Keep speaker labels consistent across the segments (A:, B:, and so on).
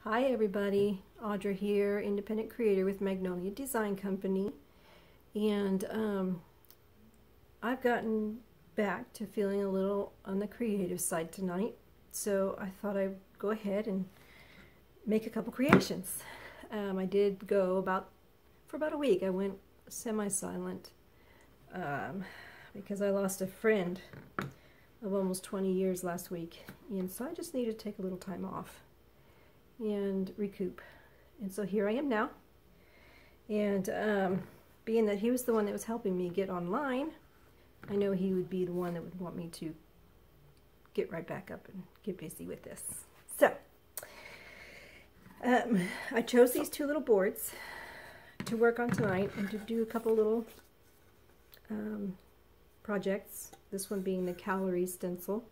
A: Hi everybody, Audra here, independent creator with Magnolia Design Company, and I've gotten back to feeling a little on the creative side tonight, so I thought I'd go ahead and make a couple creations. I did go for about a week. I went semi-silent because I lost a friend of almost 20 years last week, and so I just needed to take a little time off and recoup. And so here I am now, and being that he was the one that was helping me get online, I know he would be the one that would want me to get right back up and get busy with this. So I chose these two little boards to work on tonight and to do a couple little projects, this one being the calorie stencil.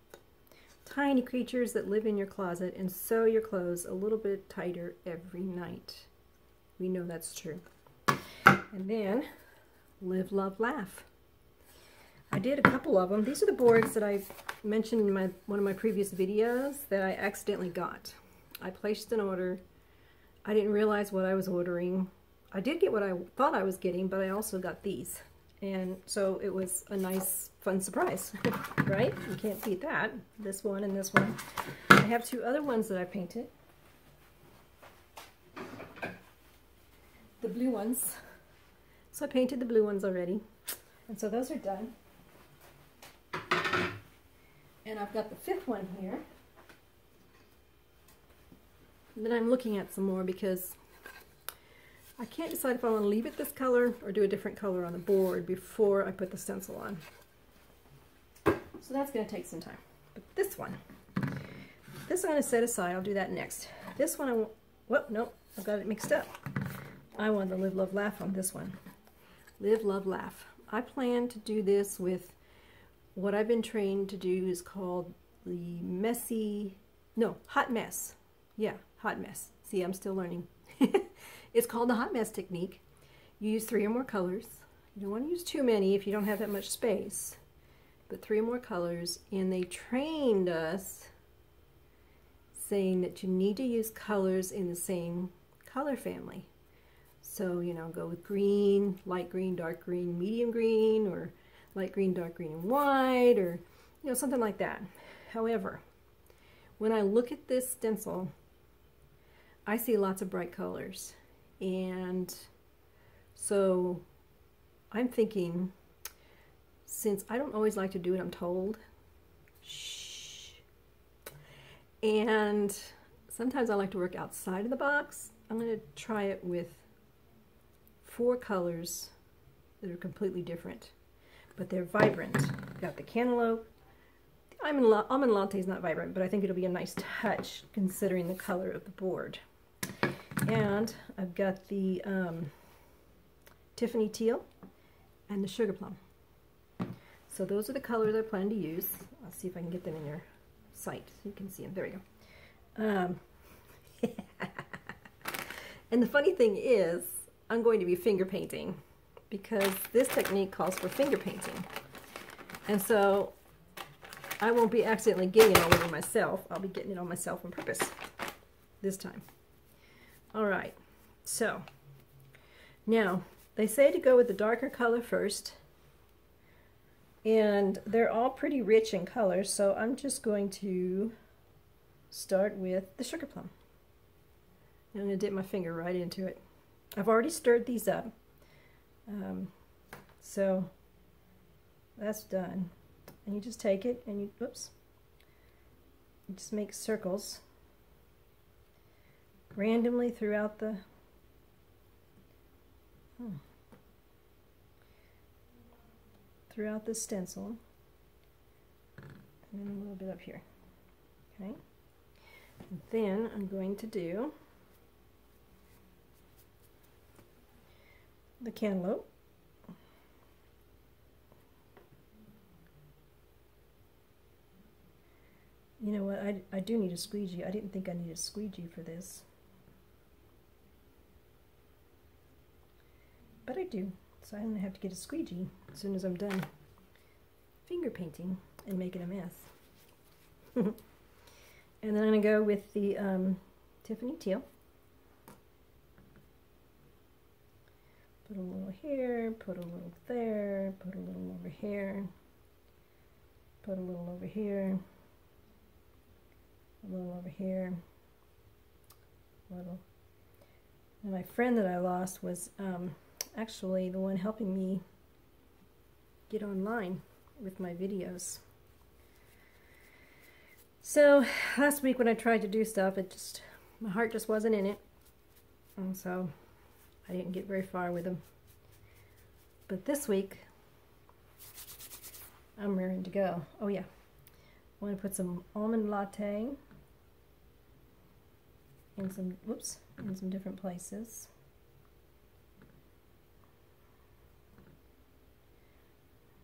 A: Tiny creatures that live in your closet and sew your clothes a little bit tighter every night. We know that's true. And then live, love, laugh. I did a couple of them. These are the boards that I mentioned in one of my previous videos that I accidentally got. I placed an order. I didn't realize what I was ordering. I did get what I thought I was getting, but I also got these. And so it was a nice, fun surprise, right? You can't beat that. This one and this one. I have two other ones that I painted. The blue ones. So I painted the blue ones already. And so those are done. And I've got the fifth one here. And then I'm looking at some more because I can't decide if I want to leave it this color or do a different color on the board before I put the stencil on. So that's going to take some time. But this one I'm going to set aside. I'll do that next. This one I won't, whoop, nope, I've got it mixed up. I want the Live, Love, Laugh on this one. Live, Love, Laugh. I plan to do this with what I've been trained to do is called the hot mess. Yeah, hot mess. See, I'm still learning. It's called the hot mess technique. You use 3 or more colors. You don't want to use too many if you don't have that much space, but 3 or more colors. And they trained us saying that you need to use colors in the same color family. So, you know, go with green, light green, dark green, medium green, or light green, dark green, and white, or, you know, something like that. However, when I look at this stencil, I see lots of bright colors. And so I'm thinking, since I don't always like to do what I'm told, shh, and sometimes I like to work outside of the box, I'm going to try it with 4 colors that are completely different, but they're vibrant. I've got the cantaloupe. The almond latte is not vibrant, but I think it'll be a nice touch considering the color of the board. And I've got the Tiffany teal and the sugar plum. So those are the colors I plan to use. I'll see if I can get them in your sight so you can see them. There we go. And the funny thing is, I'm going to be finger painting because this technique calls for finger painting. And so I won't be accidentally getting it all over myself. I'll be getting it on myself on purpose this time. All right, so now they say to go with the darker color first, and they're all pretty rich in color, so I'm just going to start with the sugar plum. I'm going to dip my finger right into it. I've already stirred these up, so that's done. And you just take it and you just make circles randomly throughout the stencil, and then a little bit up here. Okay, and then I'm going to do the cantaloupe. You know what, I do need a squeegee. I didn't think I needed a squeegee for this, but I do, so I'm going to have to get a squeegee as soon as I'm done finger painting and making a mess. And then I'm going to go with the Tiffany teal. Put a little here, put a little there, put a little over here, put a little over here, a little over here, a little. And my friend that I lost was actually the one helping me get online with my videos. So last week when I tried to do stuff, my heart just wasn't in it, and so I didn't get very far with them. But this week I'm raring to go. Oh yeah, I want to put some almond latte in some different places.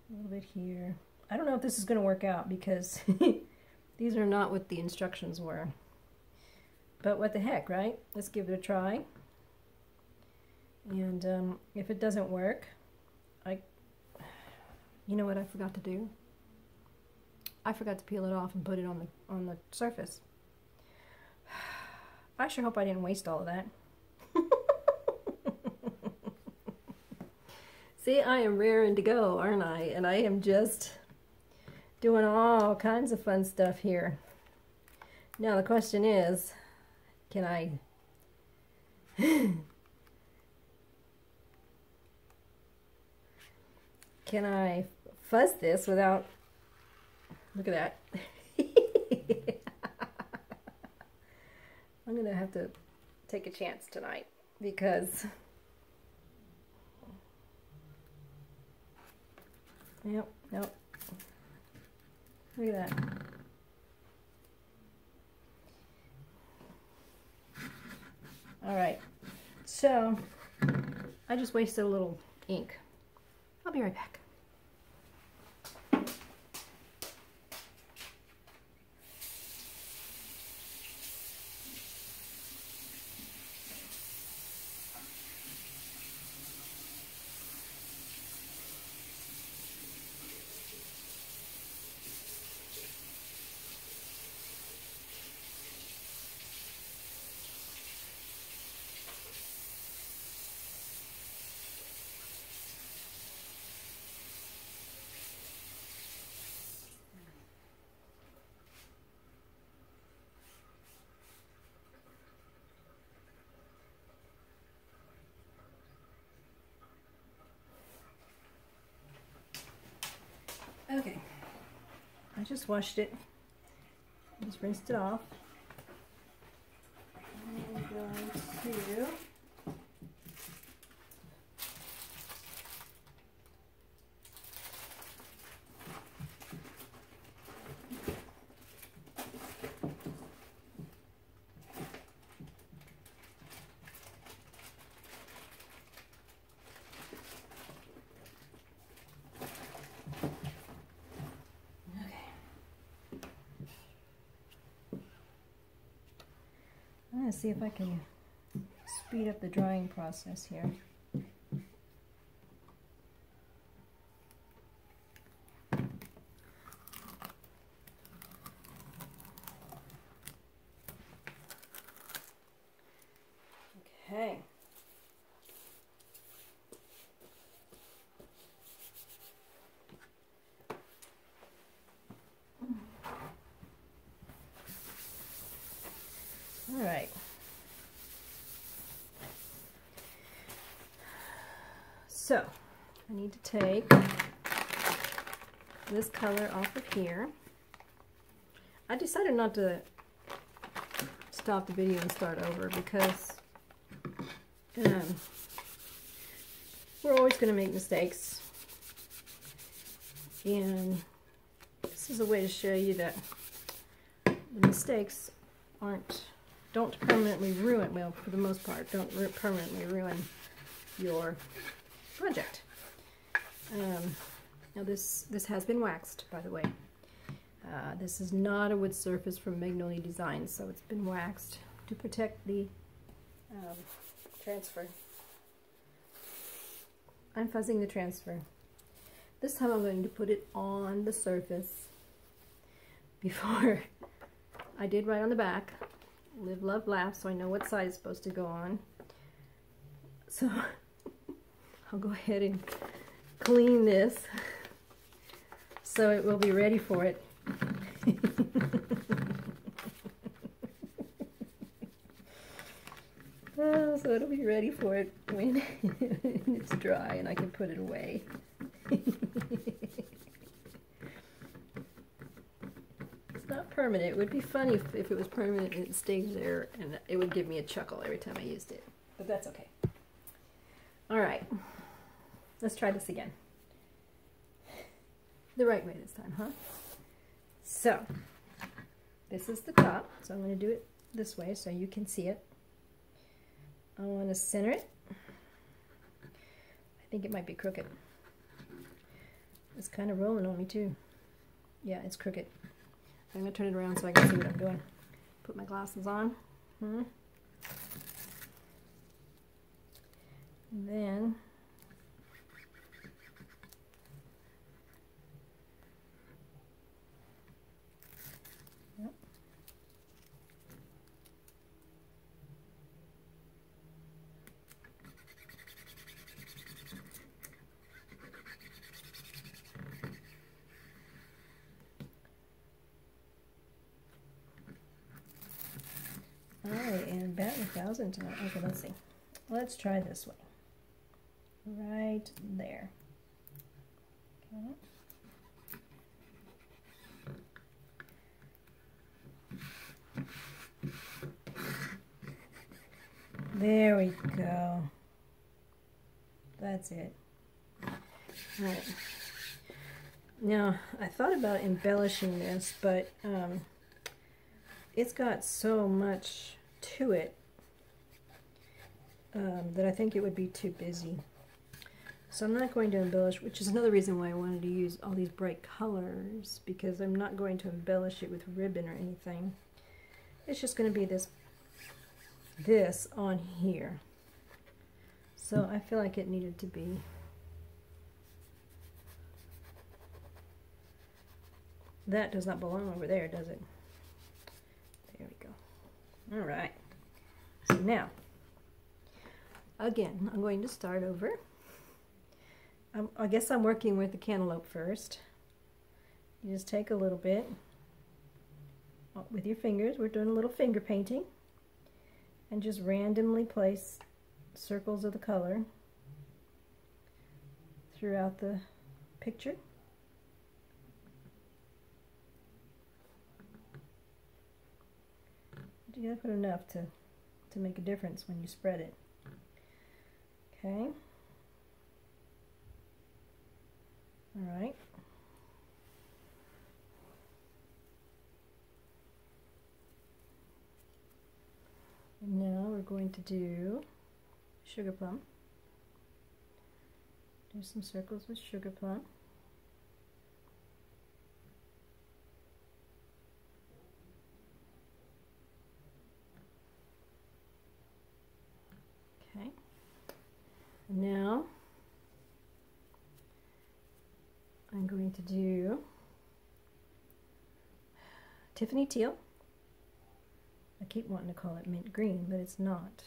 A: A little bit here. I don't know if this is going to work out because these are not what the instructions were. But what the heck, right? Let's give it a try. And if it doesn't work, you know what I forgot to do? I forgot to peel it off and put it on the surface. I sure hope I didn't waste all of that. See, I am raring to go, aren't I? And I am just doing all kinds of fun stuff here. Now the question is, can I fuzz this without, look at that. I'm gonna have to take a chance tonight because yep. Look at that. All right, so I just wasted a little ink. I'll be right back. Okay, I just washed it, just rinsed it off. I'm going to see if I can speed up the drying process here. Okay. All right. So, I need to take this color off of here. I decided not to stop the video and start over because we're always going to make mistakes. And this is a way to show you that the mistakes don't permanently ruin, well, for the most part, don't permanently ruin your project. Now this has been waxed, by the way. This is not a wood surface from Magnolia Designs, so it's been waxed to protect the transfer. I'm fuzzing the transfer. This time I'm going to put it on the surface. Before, I did right on the back. Live, love, laugh, so I know what side it's supposed to go on. So I'll go ahead and clean this so it will be ready for it. Oh, so it'll be ready for it when it's dry and I can put it away. It's not permanent. It would be funny if it was permanent and it stays there, and it would give me a chuckle every time I used it. But that's okay. All right. Let's try this again. The right way this time, huh? So, this is the top. So I'm going to do it this way so you can see it. I want to center it. I think it might be crooked. It's kind of rolling on me too. Yeah, it's crooked. I'm going to turn it around so I can see what I'm doing. Put my glasses on. And then I am batting 1,000 tonight. Okay, let's see. Let's try this way. Right there. Okay. There we go. That's it. All right. Now, I thought about embellishing this, but it's got so much to it that I think it would be too busy. So I'm not going to embellish, which is another reason why I wanted to use all these bright colors, because I'm not going to embellish it with ribbon or anything. It's just going to be this on here. So I feel like it needed to be that. Does not belong over there, does it? There we go. All right. So now, again, I'm going to start over. I guess I'm working with the cantaloupe first. You just take a little bit with your fingers. We're doing a little finger painting. And just randomly place circles of the color throughout the picture. You gotta put enough to make a difference when you spread it. Okay. All right. And now we're going to do sugar plum. Do some circles with sugar plum. Okay. And now I'm going to do Tiffany teal. I keep wanting to call it mint green, but it's not.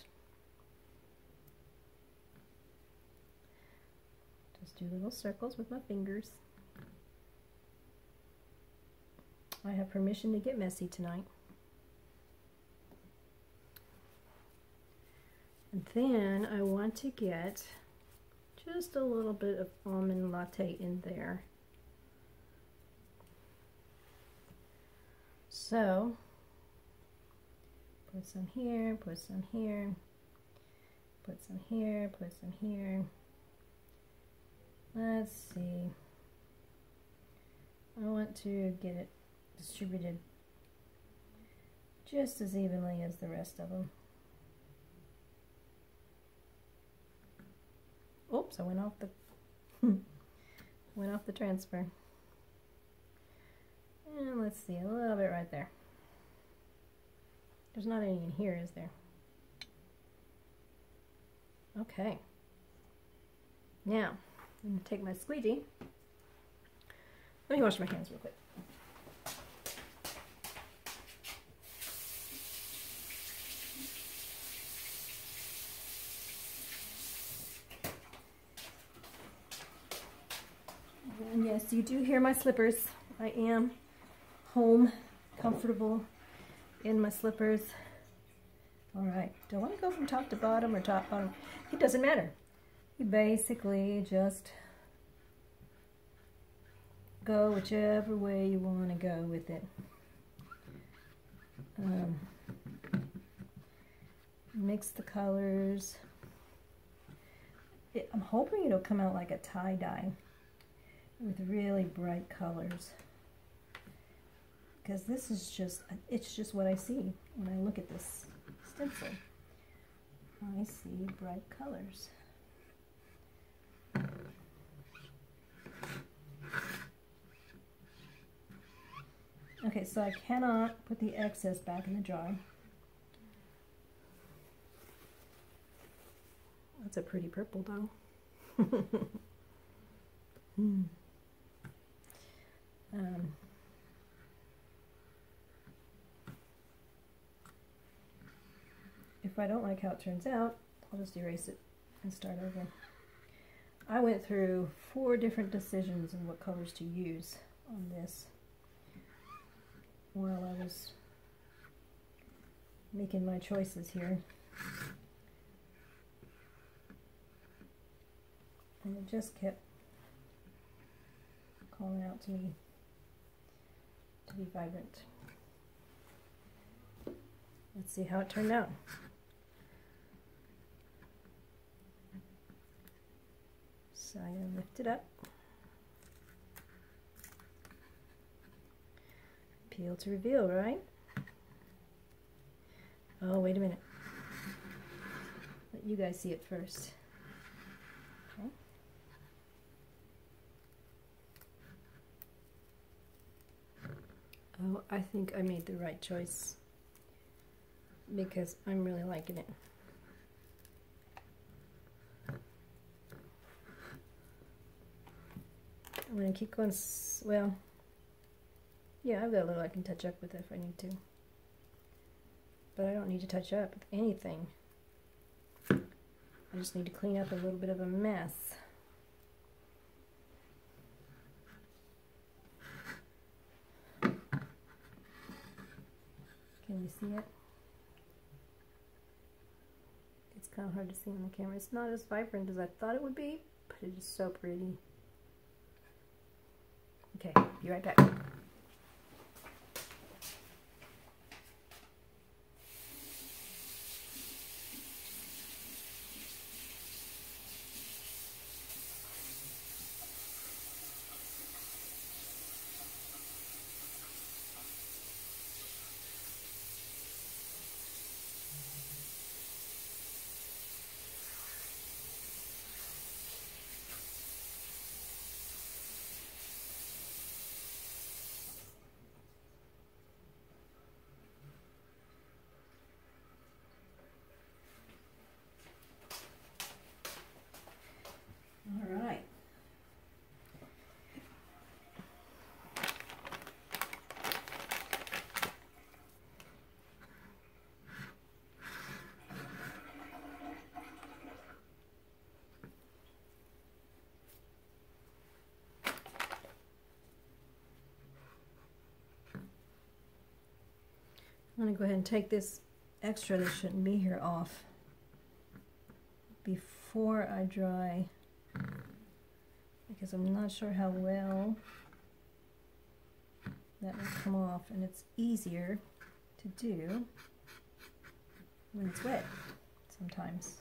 A: Just do little circles with my fingers. I have permission to get messy tonight. And then I want to get just a little bit of almond latte in there. So, put some here, put some here, put some here, put some here. Let's see. I want to get it distributed just as evenly as the rest of them. Oops, I went off the transfer. And let's see, a little bit right there. There's not any in here, is there? Okay. Now, I'm going to take my squeegee. Let me wash my hands real quick. Yes, you do hear my slippers. I am home, comfortable in my slippers. All right, do I want to go from top to bottom or top bottom? It doesn't matter. You basically just go whichever way you want to go with it. Mix the colors. I'm hoping it'll come out like a tie-dye with really bright colors, because this is just, it's just what I see when I look at this stencil. I see bright colors. Okay, so I cannot put the excess back in the jar. That's a pretty purple though. If I don't like how it turns out, I'll just erase it and start over. I went through 4 different decisions on what colors to use on this while I was making my choices here. And it just kept calling out to me to be vibrant. Let's see how it turned out. So I'm going to lift it up. Peel to reveal, right? Oh, wait a minute. Let you guys see it first. Okay. Oh, I think I made the right choice because I'm really liking it. I'm going to keep going, well, yeah, I've got a little I can touch up with if I need to. But I don't need to touch up with anything. I just need to clean up a little bit of a mess. Can you see it? It's kind of hard to see on the camera. It's not as vibrant as I thought it would be, but it is so pretty. Okay, be right back. I'm going to go ahead and take this extra that shouldn't be here off before I dry, because I'm not sure how well that will come off, and it's easier to do when it's wet sometimes.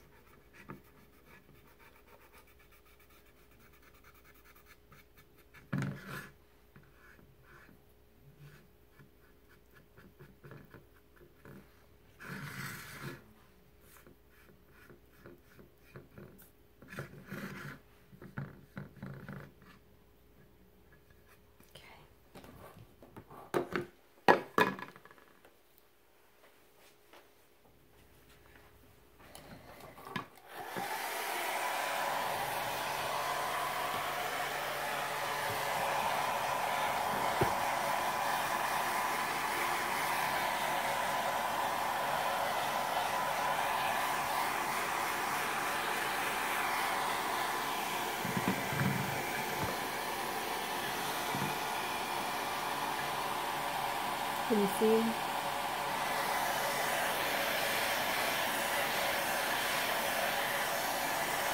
A: Can you see?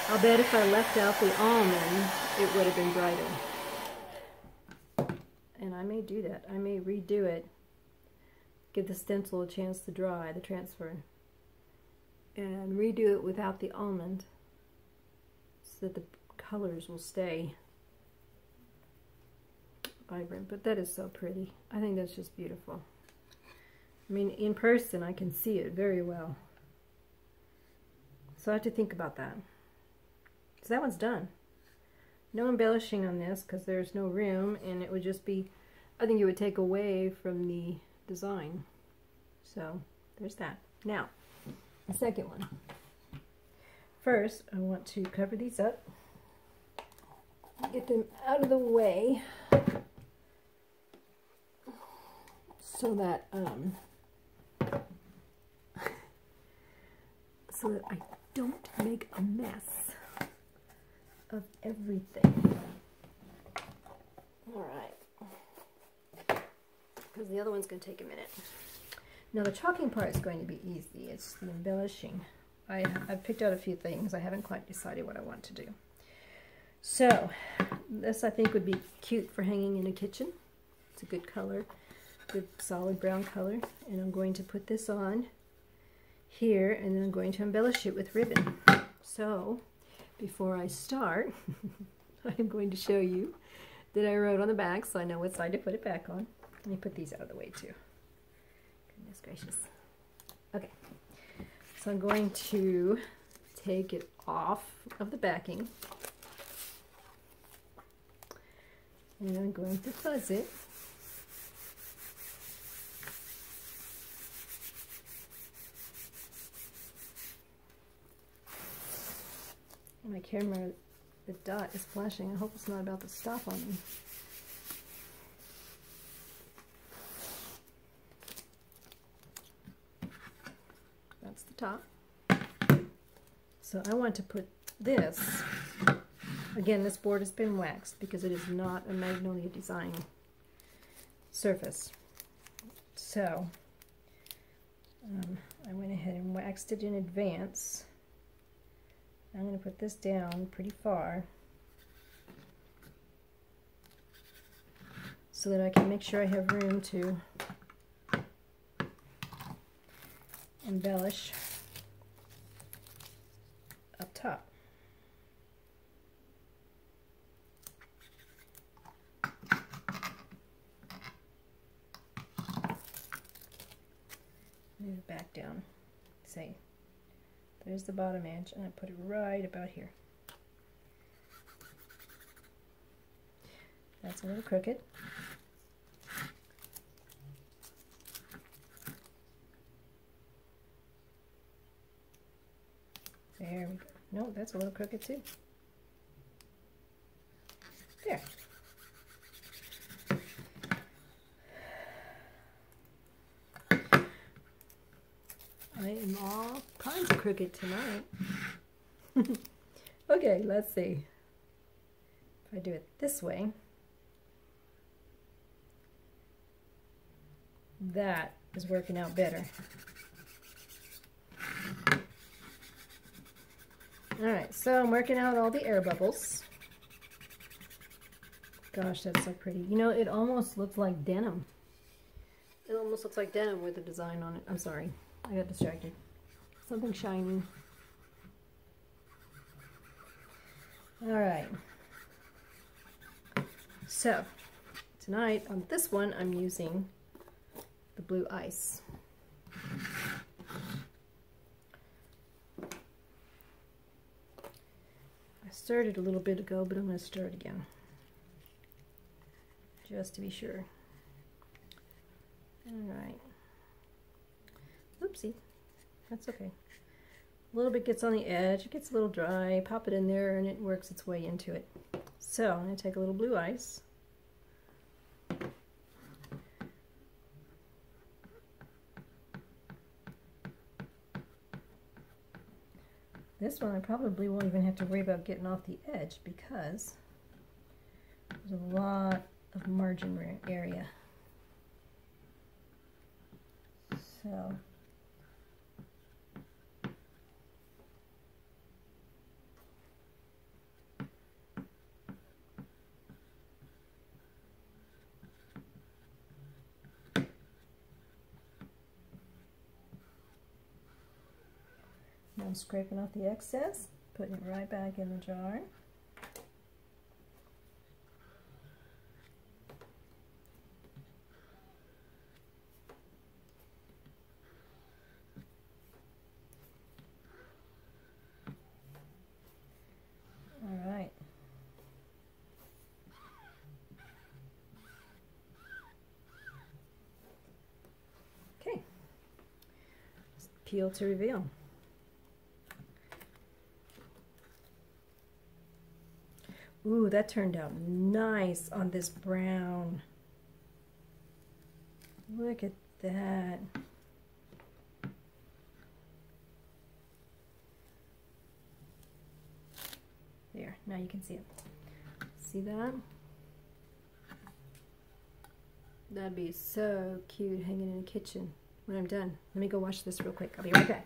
A: I'll bet if I left out the almond, it would have been brighter. And I may do that. I may redo it. Give the stencil a chance to dry, the transfer. And redo it without the almond so that the colors will stay vibrant. But that is so pretty. I think that's just beautiful. I mean, in person I can see it very well. So I have to think about that. So that one's done. No embellishing on this because there's no room, and it would just be, I think it would take away from the design. So there's that. Now, the second one. First, I want to cover these up, get them out of the way so that I don't make a mess of everything. All right, because the other one's going to take a minute. Now the chalking part is going to be easy. It's the embellishing. I've picked out a few things. I haven't quite decided what I want to do. So this I think would be cute for hanging in a kitchen. It's a good color, good solid brown color. And I'm going to put this on here, and then I'm going to embellish it with ribbon. So before I start, I'm going to show you that I wrote on the back so I know what side to put it back on. Let me put these out of the way too. Goodness gracious. Okay, so I'm going to take it off of the backing, and I'm going to fuzz it. My camera, the dot is flashing. I hope it's not about to stop on me. That's the top. So I want to put this, again, this board has been waxed because it is not a Magnolia design surface. So I went ahead and waxed it in advance. I'm going to put this down pretty far so that I can make sure I have room to embellish up top. Move it back down. Say, there's the bottom edge, and I put it right about here. That's a little crooked. There we go. No, that's a little crooked too. There. I am all kinds of crooked tonight. Okay, let's see. If I do it this way, that is working out better. Alright, so I'm working out all the air bubbles. Gosh, that's so pretty. You know, it almost looks like denim. It almost looks like denim with a design on it. I'm sorry, I got distracted. Something shiny. Alright. So, tonight on this one I'm using the blue ice. I started a little bit ago, but I'm going to start again, just to be sure. Alright. Oopsie. That's okay. A little bit gets on the edge, it gets a little dry, pop it in there and it works its way into it. So I'm going to take a little blue ice. This one I probably won't even have to worry about getting off the edge because there's a lot of margin area. tell. Now I'm scraping off the excess, putting it right back in the jar. All right. Okay. Peel to reveal. Ooh, that turned out nice on this brown. Look at that. There, now you can see it. See that? That'd be so cute hanging in the kitchen when I'm done. Let me go wash this real quick. I'll be right back.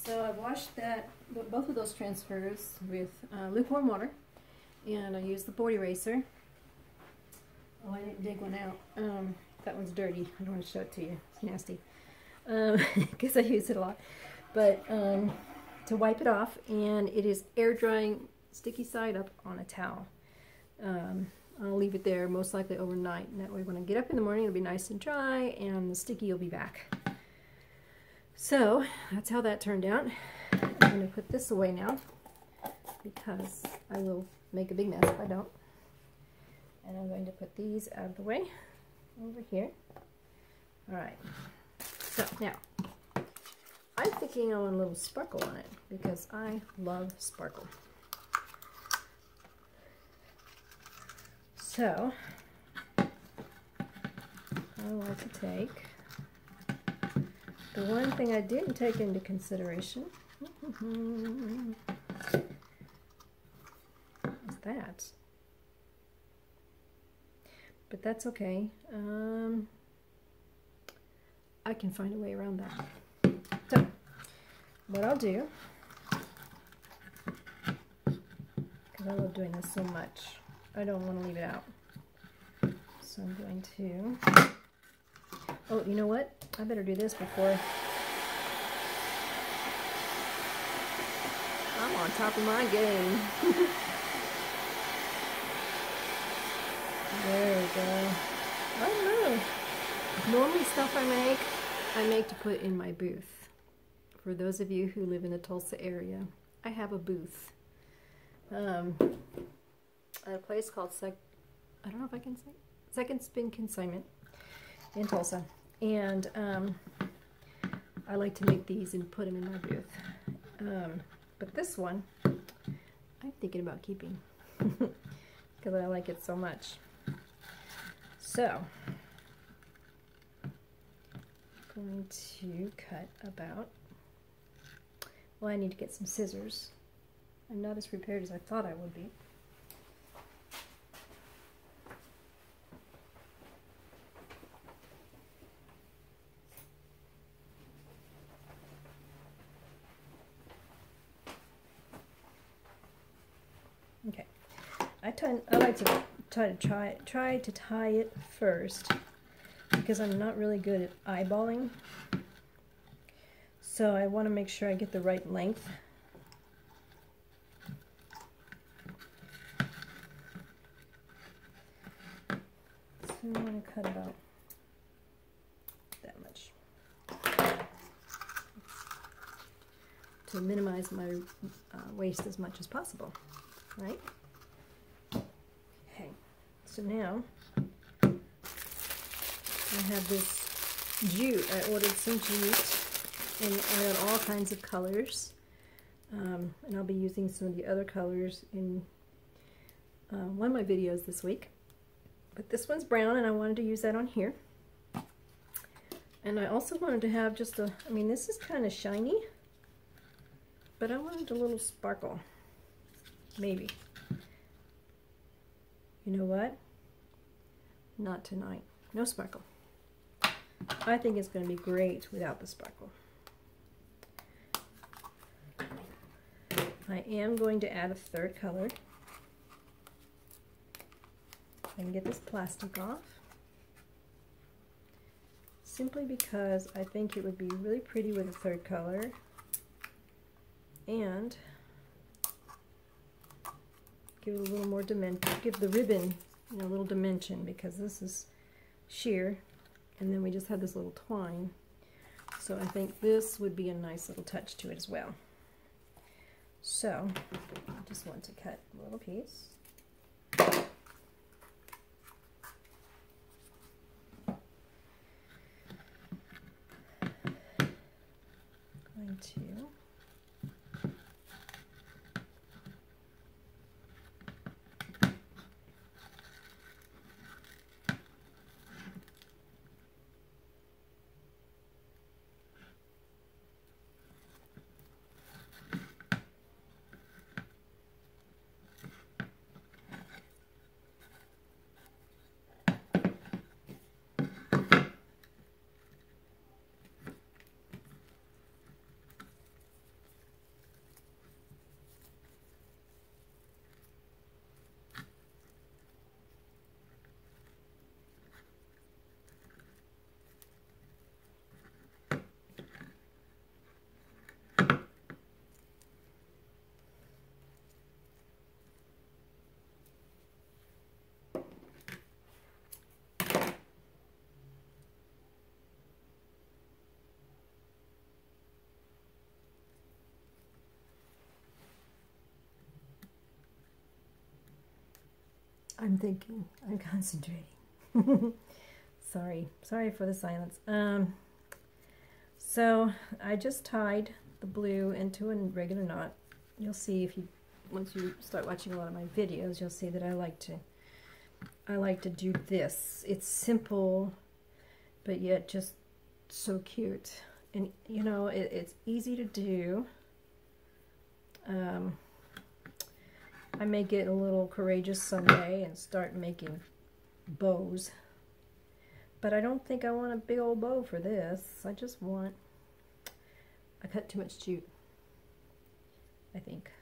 A: So I've washed both of those transfers with lukewarm water, and I used the board eraser. Oh, I didn't dig one out. That one's dirty. I don't want to show it to you. It's nasty because I use it a lot. But to wipe it off, and it is air drying, sticky side up on a towel. I'll leave it there most likely overnight, and that way when I get up in the morning it'll be nice and dry, and the sticky will be back. So that's how that turned out. I'm going to put this away now because I will make a big mess if I don't. And I'm going to put these out of the way over here. Alright, so now I'm thinking I want a little sparkle on it because I love sparkle. So I want to take the one thing I didn't take into consideration is that. But that's okay. I can find a way around that. So, what I'll do, because I love doing this so much, I don't want to leave it out. So I'm going to... Oh, you know what? I better do this before I'm on top of my game. There we go. I don't know. Normally stuff I make to put in my booth. For those of you who live in the Tulsa area, I have a booth. At a place called I don't know if I can say Second Spin Consignment in Tulsa. And I like to make these and put them in my booth. But this one, I'm thinking about keeping because I like it so much. So, I'm going to cut about, well, I need to get some scissors. I'm not as prepared as I thought I would be. Okay, I like to try to tie it first because I'm not really good at eyeballing. So I want to make sure I get the right length. So I want to cut about that much to minimize my waste as much as possible. Right? Okay, so now I have this jute. I ordered some jute and I got all kinds of colors. and I'll be using some of the other colors in one of my videos this week. But this one's brown, and I wanted to use that on here. And I also wanted to have just a, I mean, this is kind of shiny, but I wanted a little sparkle, maybe. You know what? Not tonight. No sparkle. I think it's going to be great without the sparkle. I am going to add a third color. I can get this plastic off. Simply because I think it would be really pretty with a third color. And give it a little more dimension, give the ribbon, you know, a little dimension, because this is sheer, and then we just have this little twine. So I think this would be a nice little touch to it as well. So I just want to cut a little piece. Going to I'm thinking, I'm concentrating. Sorry for the silence. So I just tied the blue into a regular knot. You'll see if you, once you start watching a lot of my videos, you'll see that I like to do this. It's simple, but yet just so cute. And you know, it's easy to do. I may get a little courageous someday and start making bows, but I don't think I want a big old bow for this. I just want, I cut too much jute, I think.